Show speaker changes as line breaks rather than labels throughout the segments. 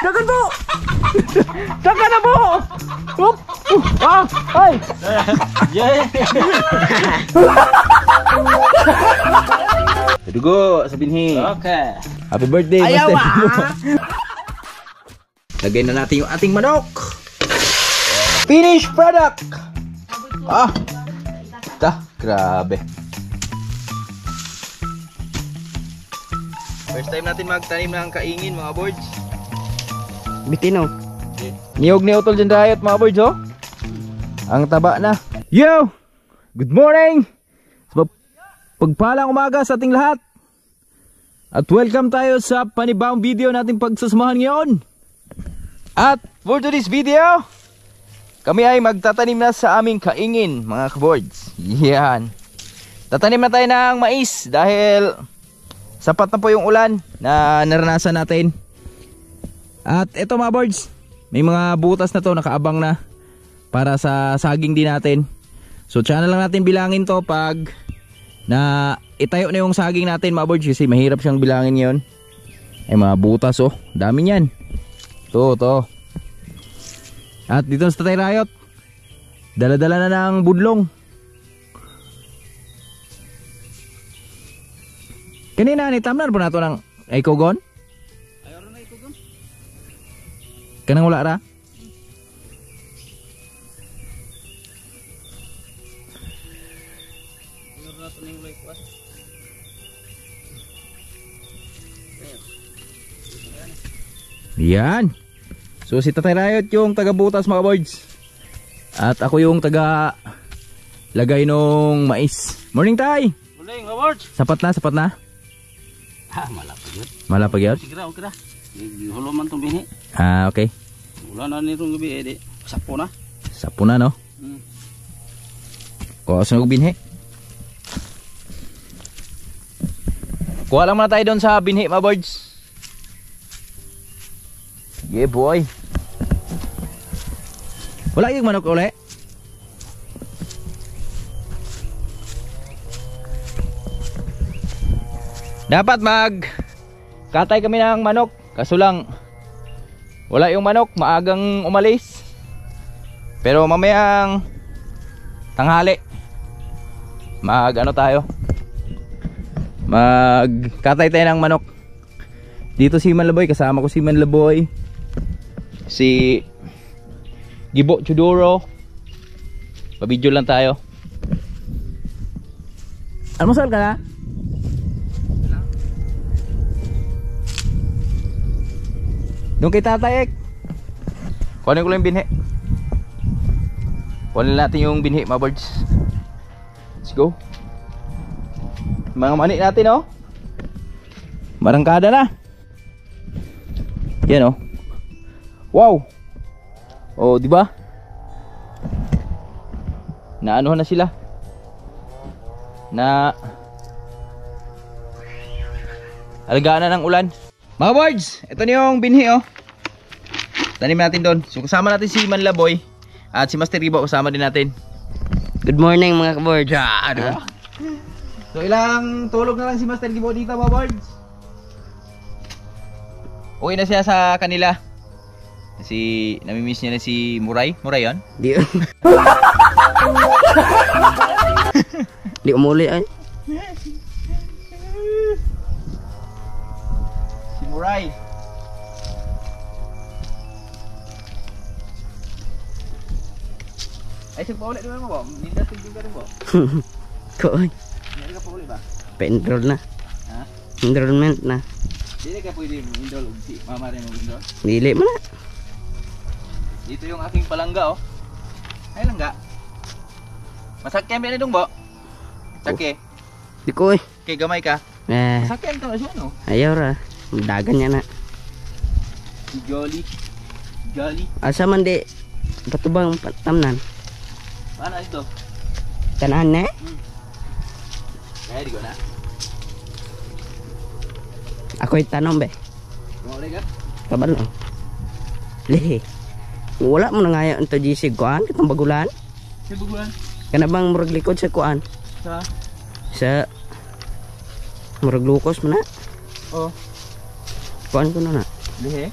Dagan po! Dagan na po! Up! Ay! Dugo sa binhi.
Okay.
Happy birthday,
Ayaw
Master. Lagay na natin yung ating manok. Finished product. Grabe. First time natin magtanim ng kaingin, mga boards.
Bitino.
Niyog ni Utol dyan riot, mga boards, oh. Ang taba na. Yo! Good morning! Pagpalang umaga sa ating lahat. At welcome tayo sa panibawang video nating pagsasamahan ngayon. At for today's video, kami ay magtatanim na sa aming kaingin, mga kaboards. Yan. Tatanim na tayo ng mais dahil sapat na po yung ulan na naranasan natin. At eto, mga boards, may mga butas na to nakaabang na para sa saging din natin. So tsaka na lang natin bilangin to pag na itayo na yung saging natin, mga boards, kasi mahirap siyang bilangin yon. Ay, mga butas, oh, dami niyan. To. At dito sa Tatay Riot, dala-dala na ng budlong. Kanina ni tamnan po nato ng ikogon.
Ayaw na ikogon.
Kanang wala ra. Yan. So si Tatay Riot yung taga-butas, mga boards. At ako yung taga-lagay nung mais. Morning, Tay!
Morning, mga boards!
Sapat na?
Malapag yun.
Malapag yun?
Sige ra. Hulo man itong bini.
Okay.
Wala na nitong gabi, edi. Sapo na.
Sapo na, no? Kuha sa binhi. Kuha lang muna tayo doon sa binhi, mga boards. Yeah, boy. Wala yung manok uli. Dapat katay kami ng manok. Kaso lang wala yung manok, maagang umalis. Pero mamayang tanghali magkatay tayo ng manok. Dito si Manlaboy, kasama ko si Manlaboy, si Gibo Chuduro. Pabidyo lang tayo. Almusal ka na? Doon kay Tatay Ek. Kunin ko lang yung binhi. Kunin natin yung binhi, mga birds. Let's go. Mga mani natin, oh. Marangkada na. Yan, oh. Wow. Oh, di ba? Naanuhan na sila. Alagaan na ng ulan. Mga boards, ito na yung binhi, oh. Tanim natin doon. So kasama natin si Manlaboy at si Master Ribo, kasama din natin.
Good morning, mga kaboards.
Diba? So ilang tulog na lang si Master Ribo dito, mga boards. Uwi na siya sa kanila. Kasi namimiss niya na si Muray. Muray yun?
Di. Di umuli ay.
Si Muray. Ay, sige pa ulit naman mo ba? Ninda tigil ka rin ba?
Koy.
Hindi ka pa ulit ba?
Pa-enroll na.
Ha?
Enrollment na.
Hindi ka pwede indol. Si mama rin mo indol.
Dili mo na.
Dito yung aking palangga, oh. Ay, langga. Masakyan ba na itong bo? Sake.
Di ko eh.
Okay, gamay ka. Masakyan ka na siya, no?
Ayaw ra. Dagan niya na.
Si Jolly. Jolly.
Asa man di. Patubang tamnan.
Paano ito?
Tanahan na.
Kaya di ko na.
Ako'y tanong be.
Kumuli ka?
Kabalo. Lihi. Wala mo na nga ito GC kuan. Itong bagulan.
Sa bugulan?
Kana bang murag likod sa kuan? Sa murag lukos mo na.
Oh.
Kuan ko na na.
Lihi?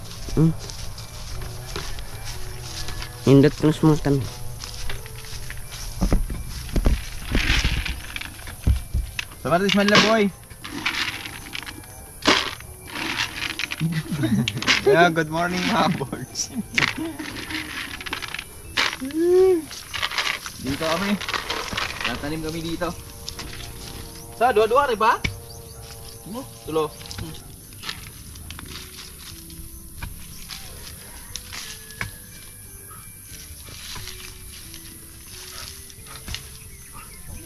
Indot ko na sumutan.
Samaris Manila boy. Yeah, good morning mga boys. Dito kami. Tatanim kami dito. Sa dua-dua rin ba? Tulo.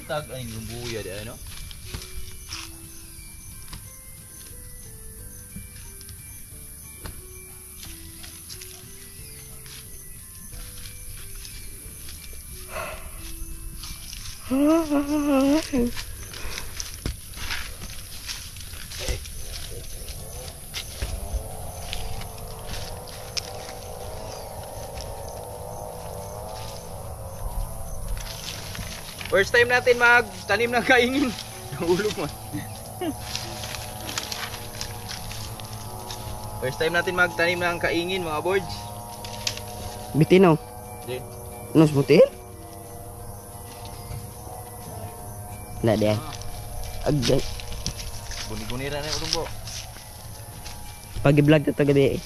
Tag ay yung buya di ano? First time natin magtanim ng kaingin. Nahulog mo. First time natin magtanim ng kaingin mga boards.
Bitino.
Di.
Nus butil? Nggak deh. Agak.
Buni-bunira na yung po.
Pagi vlog to gabi.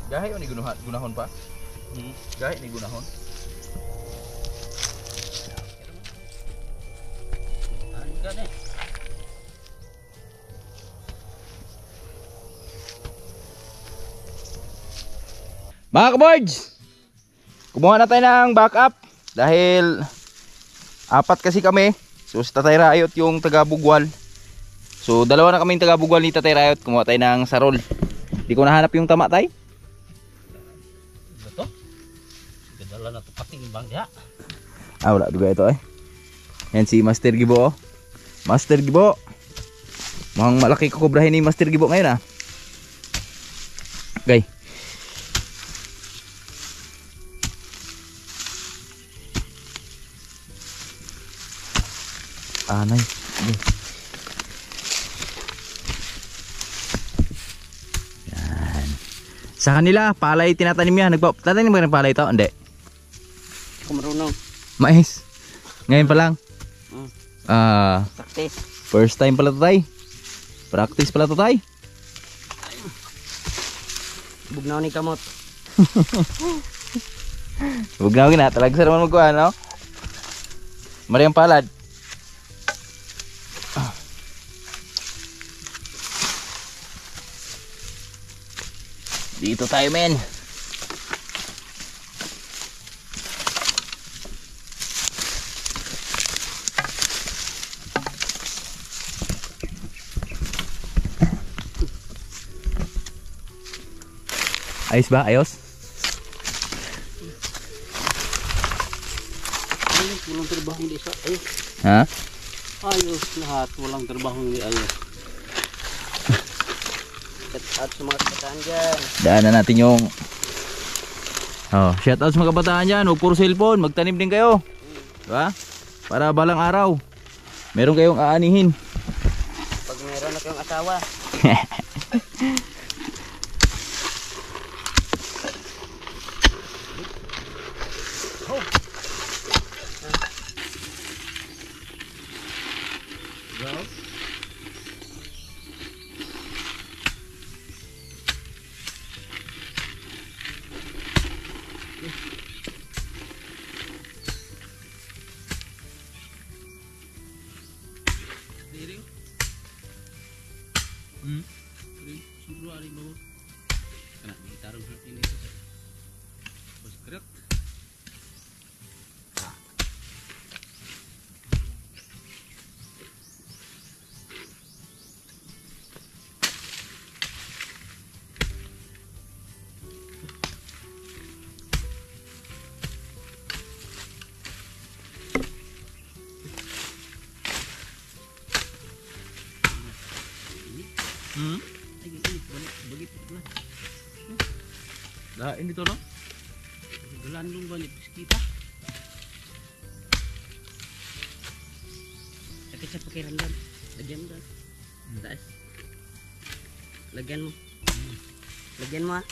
Gahe o ni gunahon pa? Gahe ni gunahon. Mga kaboards, kumuha na tayo ng backup dahil apat kasi kami. So si Tatay Rayot yung taga Bugwal. So dalawa na kaming taga Bugwal ni Tatay Rayot. Kumuha tayo ng sarol. Di ko nahanap yung tama tay.
Ito? Gadala na ito pating bang ya.
Ah wala duga ito eh. Yan si Master Gibo oh. Master Gibo. Mukhang malaki kukubrahin ni Master Gibo ngayon ah. Okay. Anay. Okay. Yan. Sa kanila, palay tinatanim yan. Tatanim ba ng palay ito? Hindi.
Kumarunong.
Mais. Ngayon pa lang.
Practice.
First time pala ito tay. Practice pala ito tay.
Bugnaw ni kamot.
Bugnaw na. Talaga sa naman magkuha no? Mariang palad. Dito tayo men. Ayos ba? Ayos?
Walang trabaho hindi sa ayos.
Ha?
Ayos lahat. Walang trabaho hindi ayos. Shout out sa mga kabataan dyan.
Daanan natin yung shout out sa mga kabataan dyan. Huwag puro cellphone. Magtanim din kayo. Diba? Para balang araw meron kayong aanihin.
Pag meron na kayong asawa.
Lain dito no? Galandong ba ni kita?
Sakit sa pakiramdam. Lagyan mo doon. Taas. Lagyan mo. Lagyan mo ah.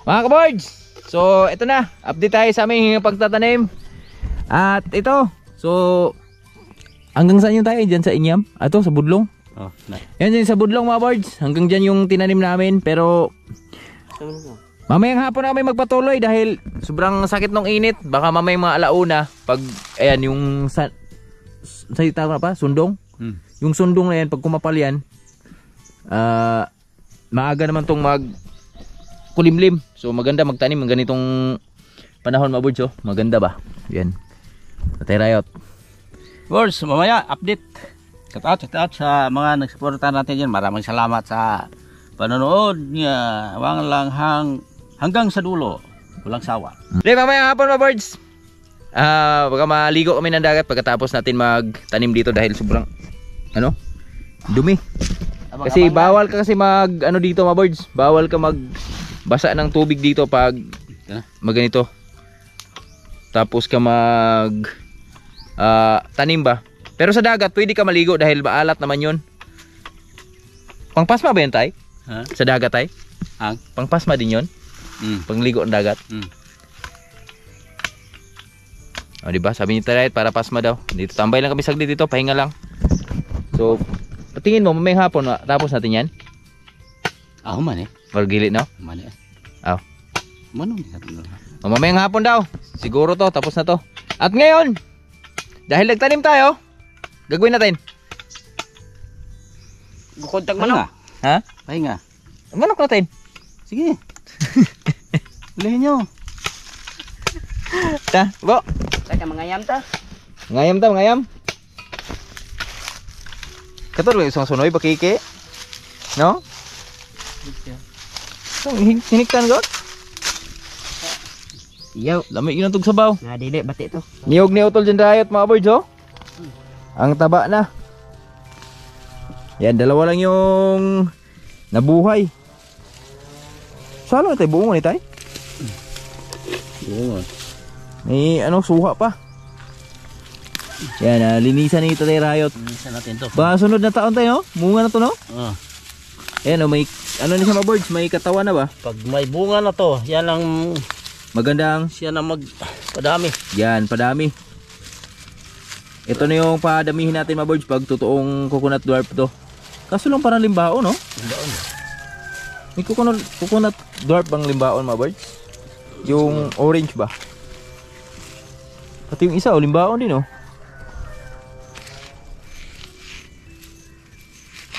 Mga kaboards, so ito na, update tayo sa aming pagtatanim. At ito, so hanggang saan yung tayo? Diyan sa Inyam? Ato, sa Budlong?
Oh,
Yan din sa Budlong mga boards. Hanggang dyan yung tinanim namin. Pero mamayang hapon na kami magpatuloy dahil sobrang sakit ng init. Baka mamayang mga alauna pag, ayan, yung salita ko na pa, sundong. Yung sundong na yan, pag kumapal yan, maaga naman tong kulimlim. So maganda magtanim ng ganitong panahon mga boards. Oh. Maganda ba? Yan. Patay rayot.
Boards, mamaya update. Shout out sa mga nagsuporta natin dyan. Maraming salamat sa panonood niya. Hanggang sa dulo. Walang sawa.
Okay, mamaya hapon mga boards. Baka maligo kami ng dagat pagkatapos natin magtanim dito dahil sobrang dumi. Kasi bawal ka kasi dito mga boards. Bawal ka magbasa ng tubig dito pag ganito. Tapos ka tanim ba. Pero sa dagat pwede ka maligo dahil maalat naman yun. Pangpasma ba yun tay?
Ha?
Sa dagat tay? Pangpasma din yun? Pangligo ng dagat? O diba? Sabi ni Taray para pasma daw. Dito tambay lang kami saglit dito, pahinga lang. So patingin mo mamayang hapon tapos natin yan?
Man eh.
Or gili no?
Man eh.
Manong mamayang hapon daw. Siguro to, tapos na to. At ngayon, dahil nagtanim tayo, gagawin natin.
Bukontag manok.
Ha?
Pahinga.
Manok natin.
Sige. Ulihin nyo.
Ta, bo.
Kaya mangayam ta.
Mangayam. Kator ba isang sunoy bakike? No? So, hiniktan got?
Yo,
Lamig yun ang tugsabaw.
nga dili bati to.
Niyog ni utol dyan rayot mga boards oh. Ang taba na. Yan, dalawa lang yung nabuhay. Salo na tayo, buong ni tayo.
Oo.
May suha pa. Yan, linisan ni Tatay Rayot.
Linisan natin to.
Baka sunod na taon tayo, no? Bunga na to, no? Ayan, may, ni siya mga boards, may katawan na ba?
Pag may bunga na to, yan ang
Magandang,
siya na magpadami.
yan, padami. Ito na yung padamihin natin mga boards pag totoong coconut dwarf to. Kaso lang parang limbaon, no?
Limbaon.
May coconut dwarf bang limbaon mga boards? Yung orange ba? Pati yung isa, limbaon din, no?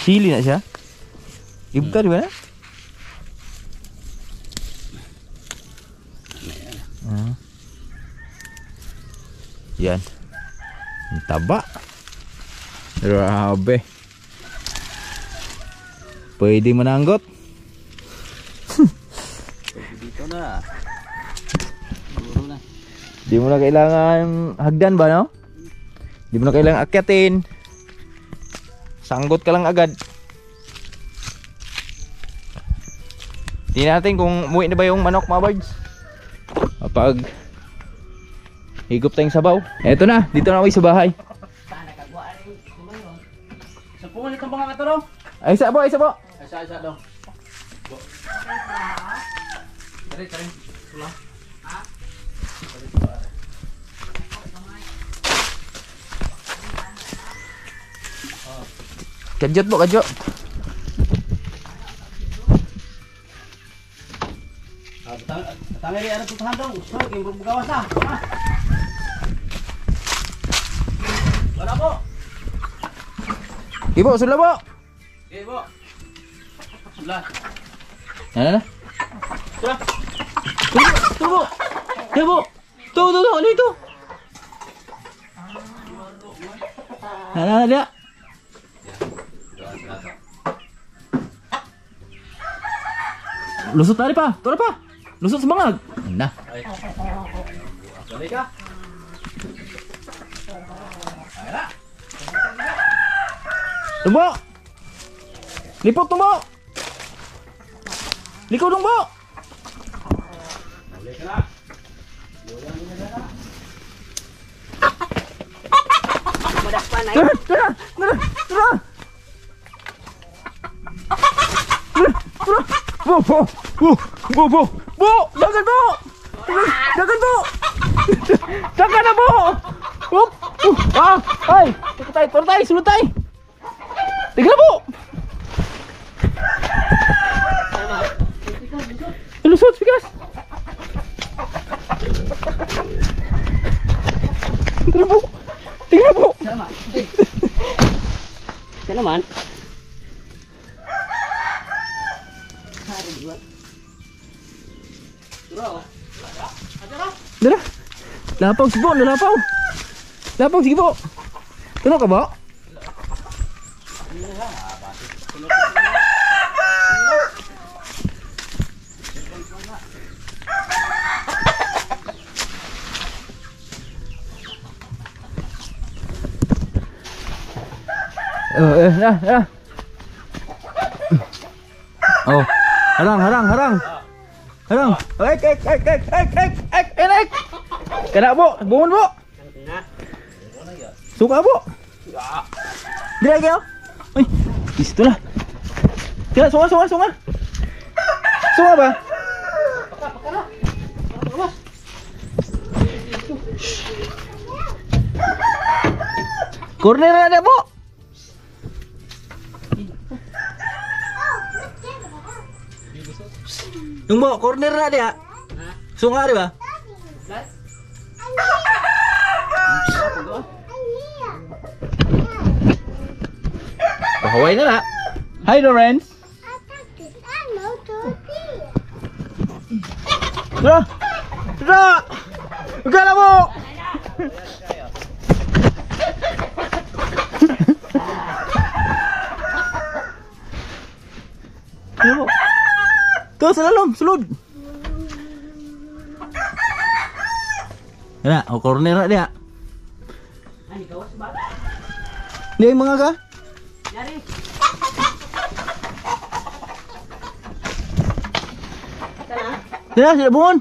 Sili na siya? Ibka, di ba na? Yan. Ang taba. Grabe. Pwede mananggot.
Dito na. Siguro na.
Di mo na kailangan hagdan ba, no? Di mo na kailangan akyatin. Sanggot ka lang agad. Tingnan natin kung umuwi na ba yung manok mga birds. Kapag higop tayong sabaw. Eto na, dito na kami sa bahay.
Sa pungan itong mga katulong.
Ay, isa po, isa po.
Isa daw. Tari. Sula.
Kajot po, kajot.
Tangeri ada putahan dong. So, yung bugawas na. Wala po.
Ibo, sula po.
Ibo. Sula.
Na.
Sula.
Tubo. Ibo. Tuh, ano ito? Ada. Lusot tadi pa, tora pa. Lusot sa bangag. Nah.
Balik ka.
Tumbo! Lipot tumbo! Liko tumbo!
Madakpan ay.
Tara! Tara! Tara! Tara! Tara! Bo! Bo! Bo! Bo! Bo! Bo! Dagan bo! Dagan bo! Dagan na bo! Up! Ah! Ay! Tara tayo! Sulod tayo! Tignan na bo! Lusot! Bigas! Tignan po! Tignan po!
Sama. Ito naman. Hari dua. Bro.
Dala! Lapaw si Bo! Lapaw! Lapaw sige po! Tunog ka ba? Na. Oh, harang. Ek. Kena bo, buhon bo. Suka bo. Dila lagi oh. Uy, disitu lah. Dila, sunga. Sunga ba? Corner na ada bo. Yung bo, corner na dia. Sunga di ba? Bahaway na na. Hi Lawrence. Tara! Huwag na mo! Tuh, sulod. Ada, corner dia. Dia yang mga ka?
Yari.
Dia sudah bangun.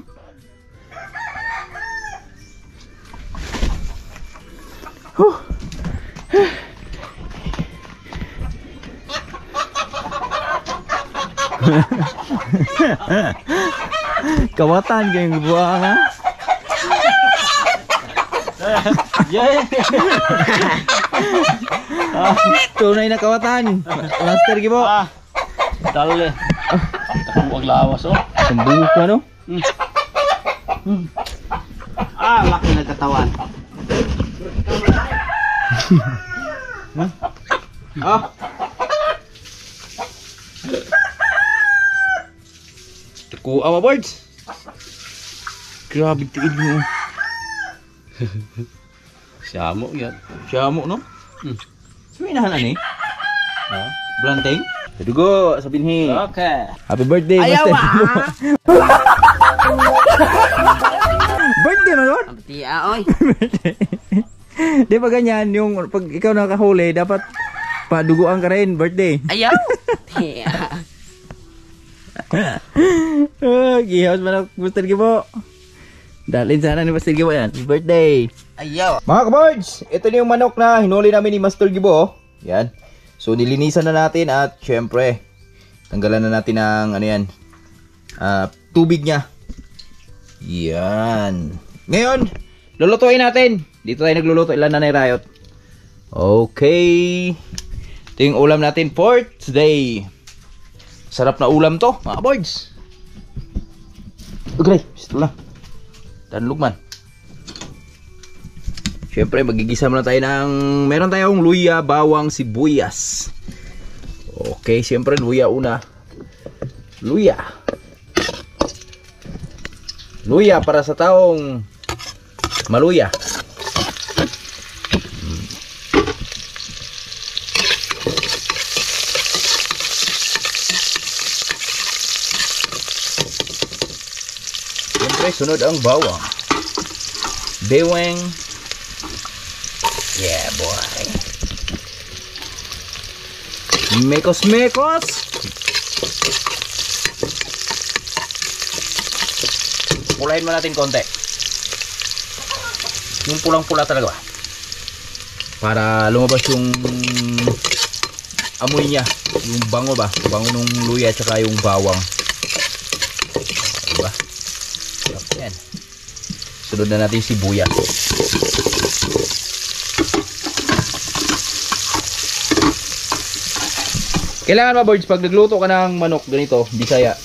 Kawatan kayong buang ha? Tunay na kawatan. Master gibo.
Dali. Huwag lawas oh.
Sembuh ka no?
Laki na katawan.
Kuha mga birds. Grabe tiid mo.
Siamo yan.
Siyamo no? Suminahan na ni? Blanteng? Dugo, sa binhi.
Okay.
Happy birthday,
Ayaw
Master. Birthday mo nun?
Abti oy.
Di ba ganyan, yung pag ikaw nakahuli, dapat paduguan ka rin, birthday.
Ayaw.
Gihaws man ako, Master Gibo. Dalhin sana ni Master Gibo yan. Birthday.
Ayaw.
Mga kabards, ito na yung manok na hinuli namin ni Master Gibo. Yan. So nilinisan na natin at syempre tanggalan na natin ng ano yan, tubig niya. Yan. Ngayon, lulutuin natin. Dito tayo nagluluto, ilan na ni Riot. Okay. Ito yung ulam natin for today. Sarap na ulam to, mga boys. Okay, ito lang. Tanlog man. Siyempre, magigisa muna tayo ng... Meron tayong luya, bawang, sibuyas. Okay, siyempre, luya una. Luya. Luya para sa taong maluya. Siyempre, sunod ang bawang. Beweng. Yeah, boy. Mekos. Pulahin mo natin konti. Yung pulang-pula talaga ba? Para lumabas yung amoy niya. Yung bango ba? Bango nung luya at saka yung bawang. Diba? Yan. Sunod na natin yung sibuyas. Kailangan ba, birds, pag nagluto ka ng manok ganito, Bisaya,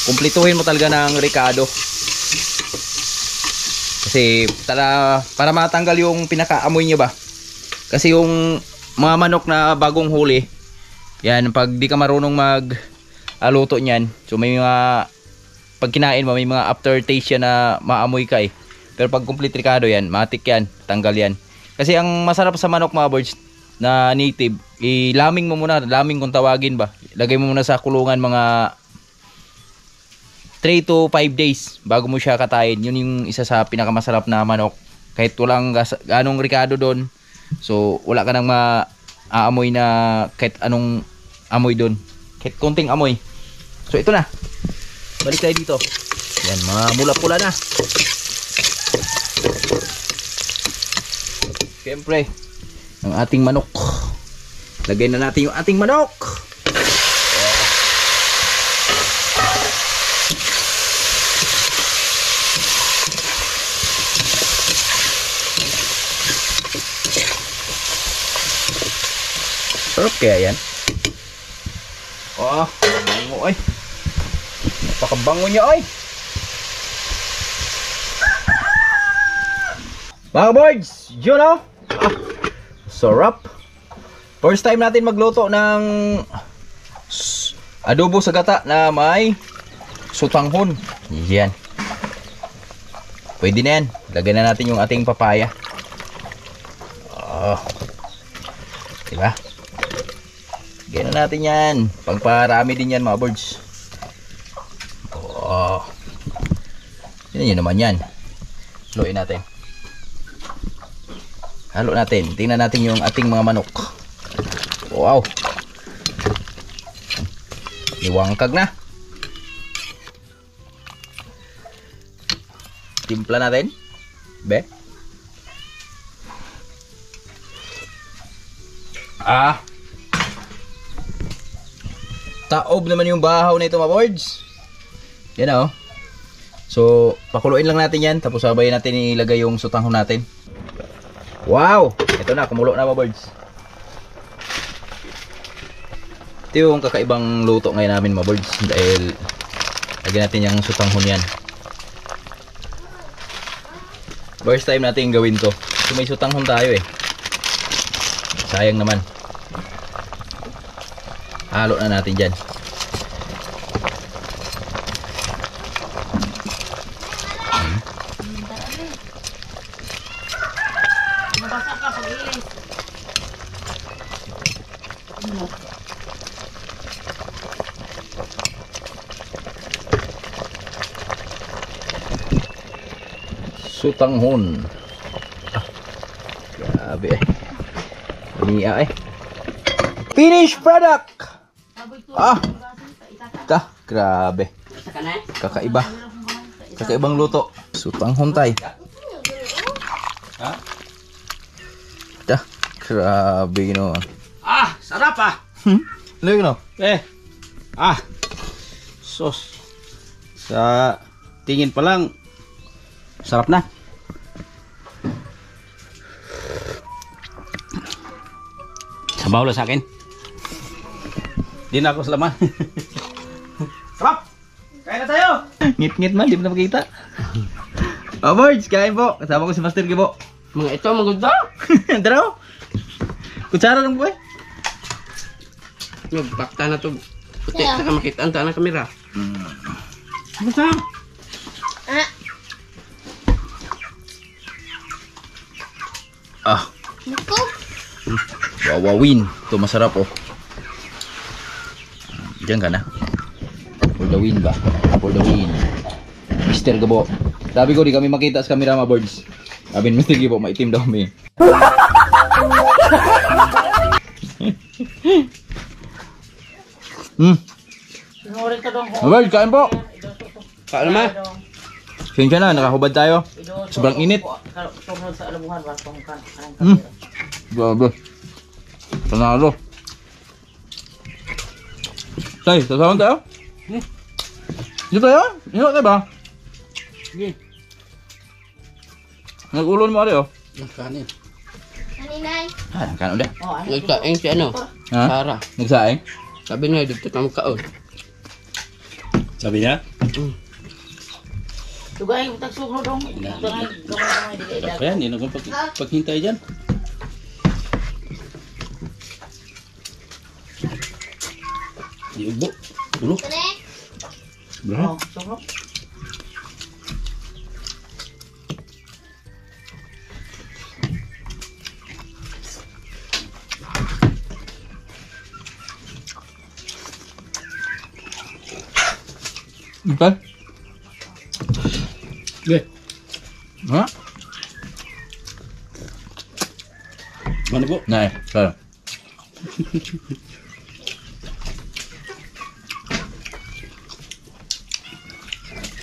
kumplituhin mo talaga ng ricado. Kasi para matanggal yung pinakaamoy niya ba. Kasi yung mga manok na bagong huli, yan, pag di ka marunong mag-luto niyan, so may mga, pag kinain mo, may mga aftertaste yan na maamoy ka eh. Pero pag complete ricado yan, matik yan, tanggal yan. Kasi ang masarap sa manok, mga birds, na native, ilaming mo muna, laming kung tawagin ba. Lagay mo muna sa kulungan mga 3 to 5 days bago mo siya katayin. Yun yung isa sa pinakamasarap na manok. Kahit walang ganong ricado doon, so wala ka nang maaamoy na kahit anong amoy doon. Kahit konting amoy. So ito na. Balik tayo dito. Yan, mga mula-pula na. Siyempre, ang ating manok. Lagay na natin yung ating manok. Sarap kaya yan. Oh, bango ay. Napakabango niya ay. Mga birds, yun o. Sarap. First time natin magluto ng adobo sa gata na may sutanghon. Yan. Pwede na yan. Lagyan na natin yung ating papaya. Oh. Diba? Lagyan na natin yan. Pagparami din yan, mga birds. Oh. Yan naman yan. Haluin natin. Halo natin. Tingnan natin yung ating mga manok. Wow. Iwangkag na. Timpla natin. Be. Taob naman yung bahaw na ito, mga birds. Yan o. So, pakuluin lang natin yan. Tapos sabay natin ilagay yung sutanghon natin. Wow! Ito na, kumulo na, mga birds. Ito yung kakaibang luto ngayon namin, mga birds. Dahil lagyan natin yung sutanghon yan. First time natin gawin to. So may sutanghon tayo eh. Sayang naman. Halo na natin dyan. Sutanghon. Grabe eh. Niya eh. Finished product. Grabe. Kakaiba. Kakaibang luto. Sutanghon tay. Grabe no.
Sarap ah.
Ano no?
Sos. Sa tingin pa lang sarap na. Sabaw lang sa akin. Di na ako salaman. Sarap! Kain na tayo!
Ngit-ngit man, di mo na makita. Oh, birds, kain po. Kasama ko si Master Gibo.
Mga ito, maganda.
Daraw. Kutsara lang po eh.
Magpakta na to. Puti, saka makita ang taan ng kamera. Basta.
Wawawin. Ito masarap oh. Diyan ka na. For the win ba? For the win. Mr. Gabo. Sabi ko di kami makita sa camera, mga birds. Abin mesti gibo maitim daw mi. Alright, kain po.
Kain naman.
Sensya na, nakahubad tayo. Sobrang init. Grabe. Panalo. Tay, sasawan tayo? Dito tayo? Dito tayo ba?
Sige.
Nag-ulon mo ari oh.
Kanin.
Kaninay.
Kan udah.
Nagsaing si ano?
Ha?
Sara.
Nagsaing?
Sabi niya, dito ka magkaon.
Sabi niya?
Tugay mo tagsugno dong. Tugay gamay dili ida.
Kaya hindi na paghintay dyan. Di ubo. Ulo.
Kane.
Bro.
Oh, sugno.
Okay.
Okay.
Ha?
Mana po?
Nah, saya.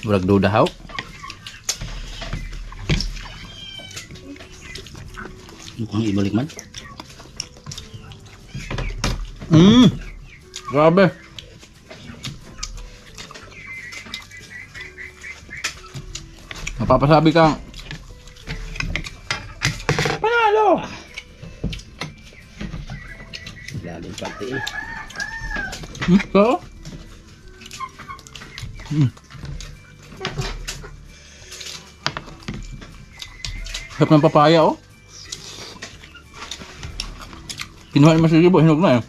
Burak duda hau.
Mukhang ibalik man.
Grabe. Napapasabi kang panalo.
Lalim pati eh.
So? Sarap ng papaya oh. Kinuha ni Masilibo, hinog na eh.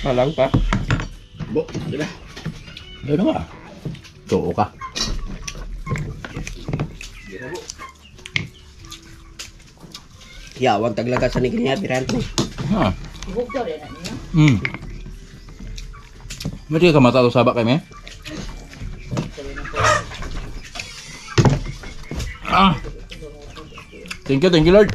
Halang pa.
Bo, di ba?
Ano nga? Too ka.
Yawag taglaga sa nigriya piranto.
Ha.
Bugto rin na niya.
Mati ka mata to sabak kami. Thank you Lord.